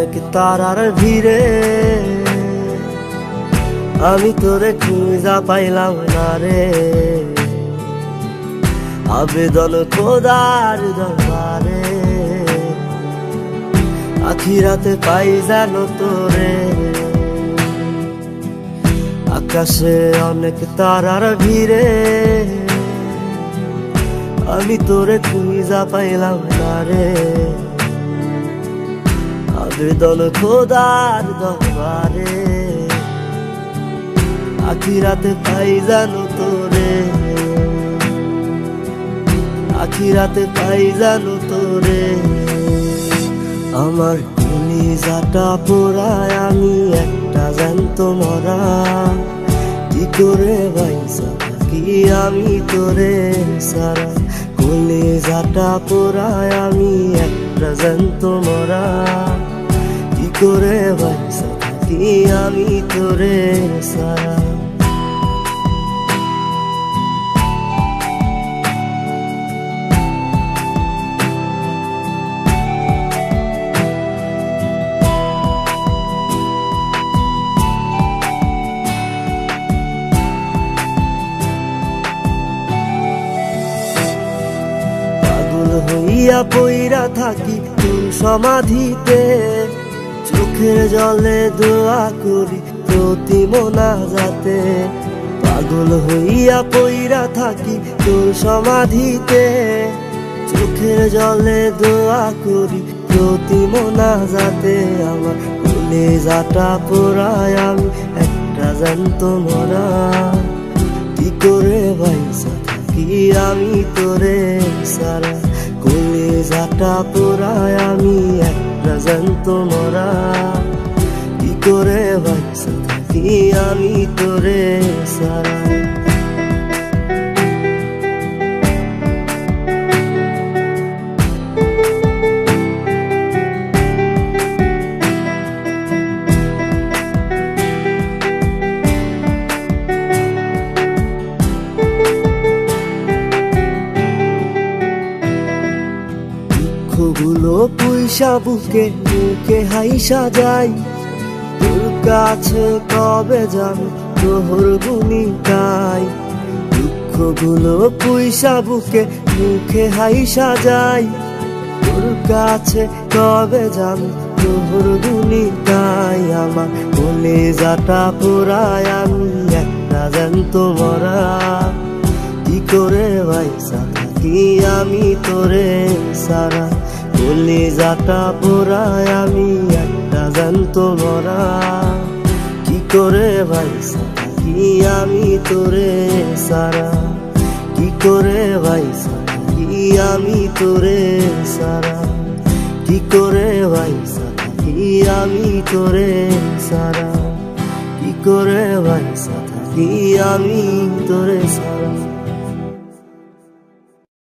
অনেক তারার ভিড়ে আমি তোরে খুঁজা পাইলাম না রে। আবেদন খোদার দরবারে, আখিরাতে পাই জানো তোরে। আকাশে অনেক তারার ভিড়ে আমি তোরে খুঁজা পাইলাম না রে। আবেদন খোদার দরবারে, আখিরাতে পাই জানো তোরে। আখিরাতে পাই জানো তোরে। আমার কলিজাটা পোড়ায় আমি একটা জ্যান্ত মরা। কি করে বাইসা থাকি আমি তোরে সারা। কলিজাটা পোড়ায় আমি একটা জ্যান্ত মরা। কি করে বাইসা থাকি আমি তোরে সারা। হইয়া পইরা থাকি তোর সমাধিতে, চোখের জলে দোয়া করি প্রতি মোনাজাতে। পাগল হইয়া পইরা থাকি তোর সমাধিতে, চোখের জলে দোয়া করি প্রতি মোনাজাতে। আমার কলিজাটা পোড়ায় আমি একটা জ্যান্ত মরা। কি করে বাইসা থাকি আমি তোরে সারা। কলিজাটা পোড়ায় আমি একটা জ্যান্ত মরা। কি করে বাইসা থাকি আমি তোরে সারা। দুঃখগুলো পুইসা বুকে মুখে হাইসা যাই, তোর কাছে কবে যাবে তোর গুনি গাই। দুঃখগুলো পুইসা বুকে মুখে হাইসা যাই, তোর কাছে কবে যাবে তোর গুনি গাই। আমার কলিজাটা পোড়ায় আমি একটা জ্যান্ত মরা। কি করে বাইসা থাকি আমি তোরে সারা। কলিজাটা পোড়ায় আমি একটা জ্যান্ত মরা। কি করে বাইসা থাকি আমি তোরে সারা। কি করে বাইসা থাকি আমি তোরে সারা। কি করে বাইসা থাকি আমি তোরে সারা। কি করে বাইসা থাকি আমি তোরে সারা।